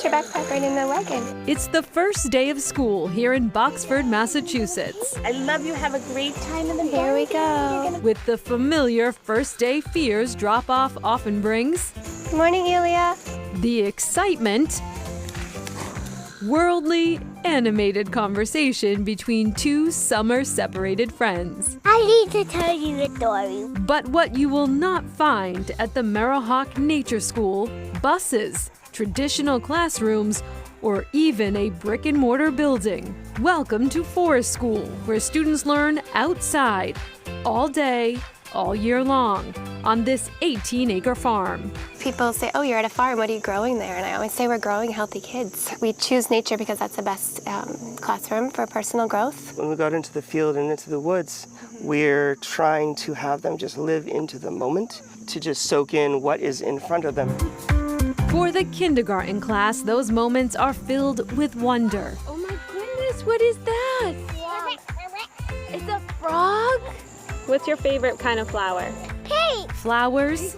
put your backpack right in the wagon. It's the first day of school here in Boxford, Massachusetts. I love you. Have a great time in the Here we go. With the familiar first day fears drop-off often brings, Good morning, Elia. the excitement, worldly, animated conversation between two summer-separated friends. I need to tell you a story. But what you will not find at the Merrillhawk Nature School, buses, traditional classrooms, or even a brick-and-mortar building. Welcome to Forest School, where students learn outside, all day, all year long, on this 18-acre farm. People say, oh, you're at a farm, what are you growing there? And I always say we're growing healthy kids. We choose nature because that's the best classroom for personal growth. When we go out into the field and into the woods, we're trying to have them just live into the moment, to just soak in what is in front of them. For the kindergarten class, those moments are filled with wonder. Oh my goodness, what is that? It's a frog? What's your favorite kind of flower? Pink. Flowers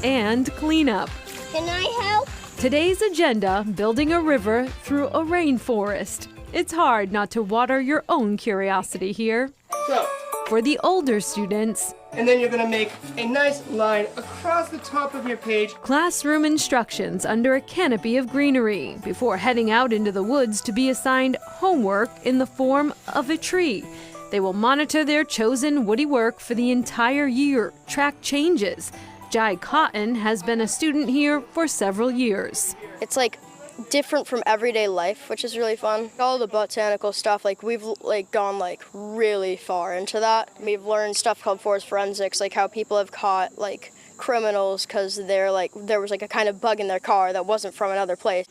and cleanup. Can I help? Today's agenda, building a river through a rainforest. It's hard not to water your own curiosity here. So, For the older students, and then you're going to make a nice line across the top of your page. classroom instructions under a canopy of greenery before heading out into the woods to be assigned homework in the form of a tree. They will monitor their chosen woody work for the entire year, track changes. Jai Cotton has been a student here for several years. It's like different from everyday life, which is really fun. All the botanical stuff, we've gone really far into that. We've learned stuff called forest forensics, like how people have caught criminals because there was a kind of bug in their car that wasn't from another place.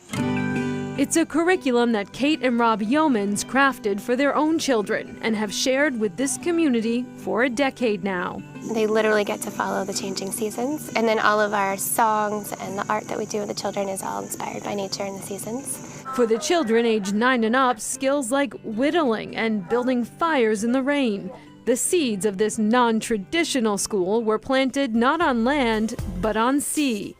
It's a curriculum that Kate and Rob Yeomans crafted for their own children and have shared with this community for a decade now. They literally get to follow the changing seasons. And then all of our songs and the art that we do with the children is all inspired by nature and the seasons. For the children aged 9 and up, skills like whittling and building fires in the rain. The seeds of this non-traditional school were planted not on land, but on sea.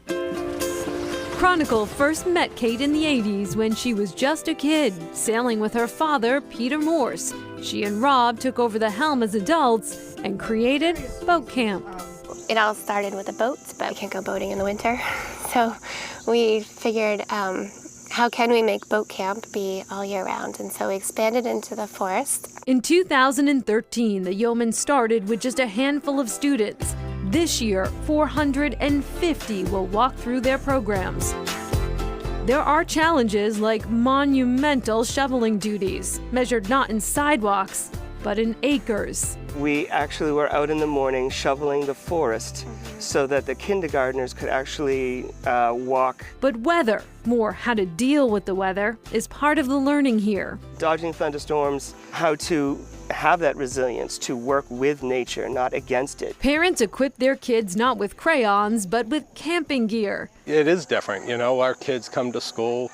Chronicle first met Kate in the 80s when she was just a kid, sailing with her father, Peter Morse. She and Rob took over the helm as adults and created Boat Camp. It all started with the boats, but we can't go boating in the winter. So we figured, how can we make boat camp be all year round? And so we expanded into the forest. In 2013, the Yeomans started with just a handful of students. This year, 450 will walk through their programs. There are challenges like monumental shoveling duties, measured not in sidewalks, but in acres. We actually were out in the morning shoveling the forest so that the kindergartners could actually walk. But weather, more how to deal with the weather, is part of the learning here. Dodging thunderstorms, how to have that resilience to work with nature, not against it. Parents equip their kids not with crayons, but with camping gear. It is different, our kids come to school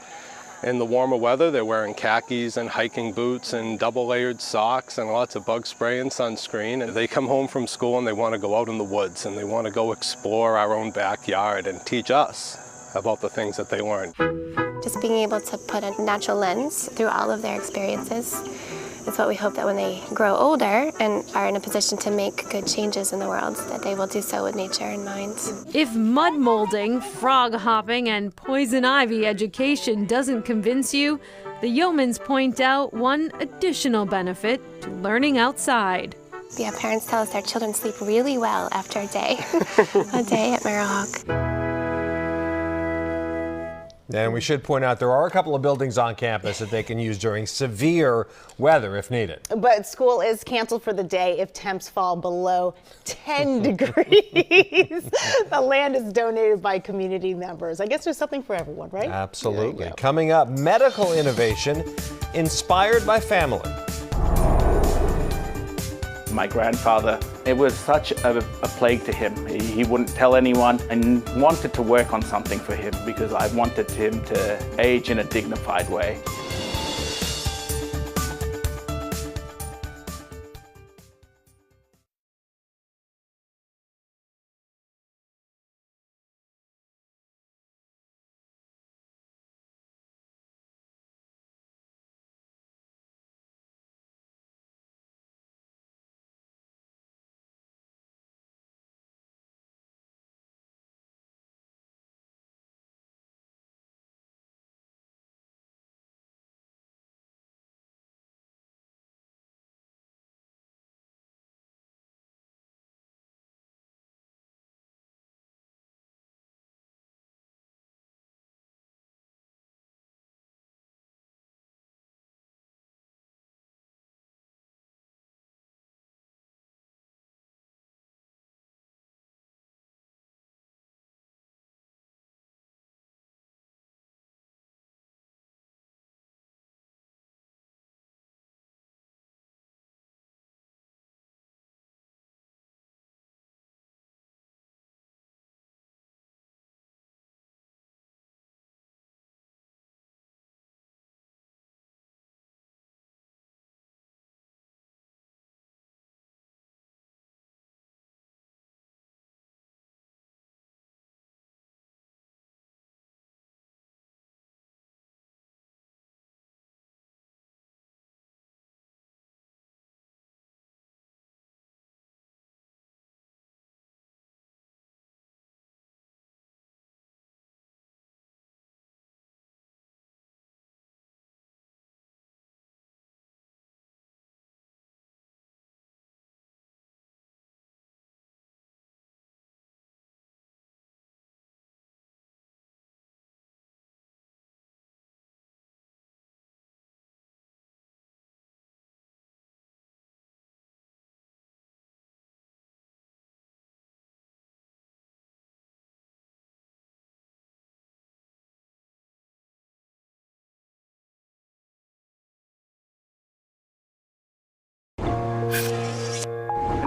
in the warmer weather, they're wearing khakis and hiking boots and double-layered socks and lots of bug spray and sunscreen. And they come home from school and they want to go out in the woods and they want to go explore our own backyard and teach us about the things that they learned. Just being able to put a natural lens through all of their experiences is what we hope that when they grow older and are in a position to make good changes in the world, that they will do so with nature in mind. If mud molding, frog hopping, and poison ivy education doesn't convince you, the Yeomans point out one additional benefit to learning outside. Yeah, parents tell us their children sleep really well after a day at Merrillhawk. And we should point out there are a couple of buildings on campus that they can use during severe weather if needed. But school is canceled for the day if temps fall below 10 degrees. The land is donated by community members. I guess there's something for everyone, right? Absolutely. Coming up, medical innovation inspired by family. My grandfather, it was such a plague to him. He wouldn't tell anyone and wanted to work on something for him because I wanted him to age in a dignified way.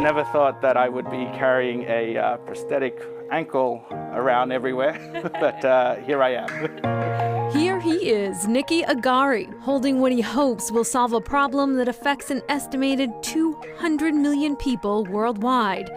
never thought that I would be carrying a prosthetic ankle around everywhere, but here I am. Here he is, Nicky Agari, holding what he hopes will solve a problem that affects an estimated 200 million people worldwide: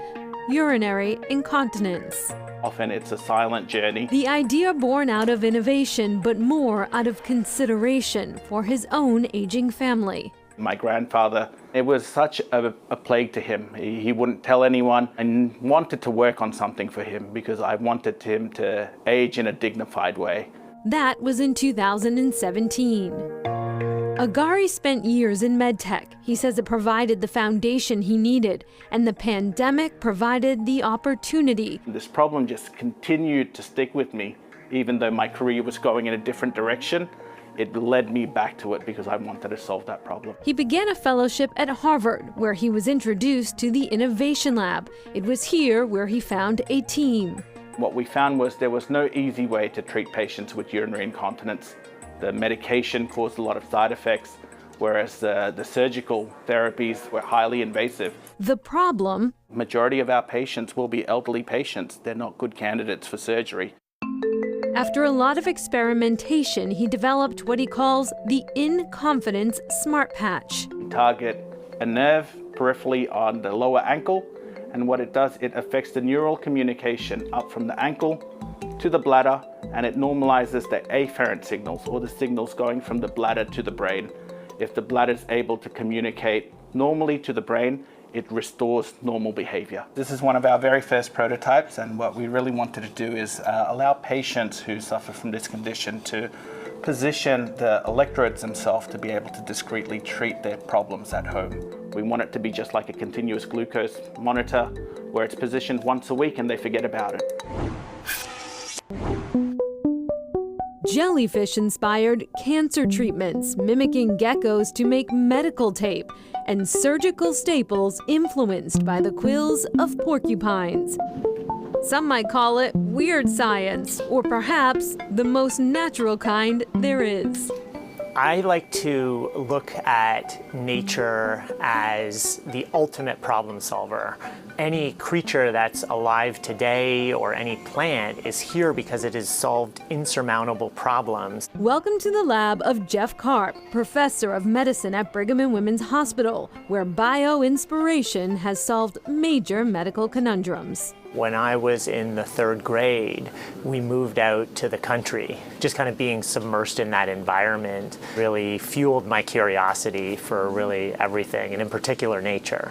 urinary incontinence. Often it's a silent journey. The idea born out of innovation, but more out of consideration for his own aging family. My grandfather, it was such a plague to him. He wouldn't tell anyone, and wanted to work on something for him because I wanted him to age in a dignified way. That was in 2017. Agari spent years in medtech. He says it provided the foundation he needed, and the pandemic provided the opportunity. This problem just continued to stick with me, even though my career was going in a different direction. It led me back to it because I wanted to solve that problem. He began a fellowship at Harvard, where he was introduced to the Innovation Lab. It was here where he found a team. What we found was there was no easy way to treat patients with urinary incontinence. The medication caused a lot of side effects, whereas the surgical therapies were highly invasive. The problem? Majority of our patients will be elderly patients. They're not good candidates for surgery. After a lot of experimentation, he developed what he calls the In-Confidence Smart Patch. Target a nerve peripherally on the lower ankle, and what it does, it affects the neural communication up from the ankle to the bladder, and it normalizes the afferent signals, or the signals going from the bladder to the brain. If the bladder is able to communicate normally to the brain, it restores normal behavior. This is one of our very first prototypes, and what we really wanted to do is allow patients who suffer from this condition to position the electrodes themselves to be able to discreetly treat their problems at home. We want it to be just like a continuous glucose monitor, where it's positioned once a week and they forget about it. Jellyfish-inspired cancer treatments, mimicking geckos to make medical tape, and surgical staples influenced by the quills of porcupines. Some might call it weird science, or perhaps the most natural kind there is. I like to look at nature as the ultimate problem solver. Any creature that's alive today or any plant is here because it has solved insurmountable problems. Welcome to the lab of Jeff Karp, professor of medicine at Brigham and Women's Hospital, where bio-inspiration has solved major medical conundrums. When I was in the 3rd grade, we moved out to the country. Just kind of being submersed in that environment really fueled my curiosity for really everything, and in particular nature.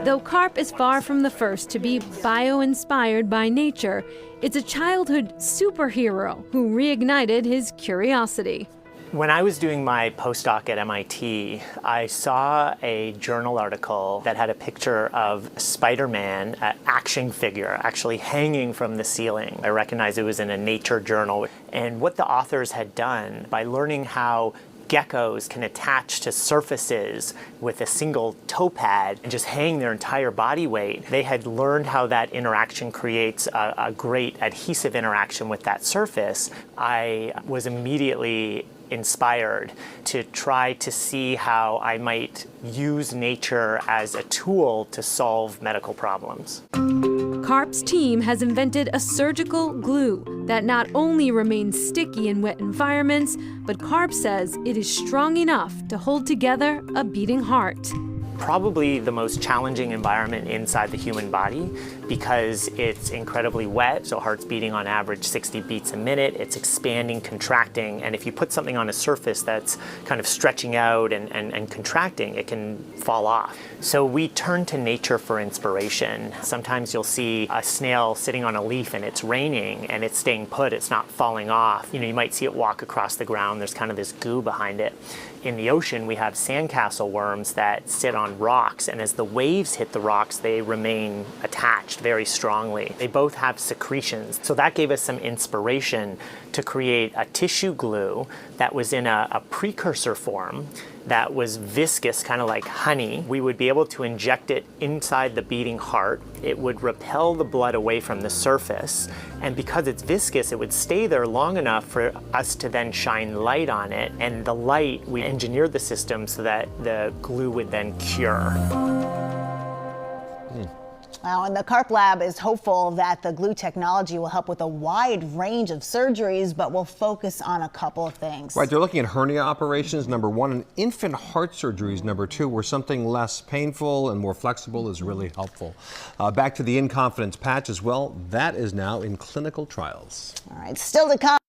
Though Karp is far from the first to be bio-inspired by nature, it's a childhood superhero who reignited his curiosity. When I was doing my postdoc at MIT, I saw a journal article that had a picture of Spider-Man, an action figure, actually hanging from the ceiling. I recognized it was in a nature journal. And what the authors had done, by learning how geckos can attach to surfaces with a single toe pad and just hang their entire body weight, they had learned how that interaction creates a great adhesive interaction with that surface. I was immediately inspired to try to see how I might use nature as a tool to solve medical problems. Karp's team has invented a surgical glue that not only remains sticky in wet environments, but Karp says it is strong enough to hold together a beating heart. Probably the most challenging environment inside the human body because it's incredibly wet, so heart's beating on average 60 beats a minute, it's expanding, contracting, and if you put something on a surface that's kind of stretching out and contracting, it can fall off. So we turn to nature for inspiration. Sometimes you'll see a snail sitting on a leaf and it's raining and it's staying put, it's not falling off. You might see it walk across the ground, there's kind of this goo behind it. In the ocean, we have sandcastle worms that sit on rocks, and as the waves hit the rocks, they remain attached very strongly. They both have secretions. So that gave us some inspiration to create a tissue glue that was in a precursor form that was viscous, kind of like honey. We would be able to inject it inside the beating heart. It would repel the blood away from the surface. And because it's viscous, it would stay there long enough for us to then shine light on it. And the light, we engineered the system so that the glue would then cure. Now, and the CARP lab is hopeful that the glue technology will help with a wide range of surgeries, but will focus on a couple of things. Right, they're looking at hernia operations, number one, and infant heart surgeries, number two, where something less painful and more flexible is really helpful. Back to the Inconfidence patch as well. That is now in clinical trials. All right, still to come.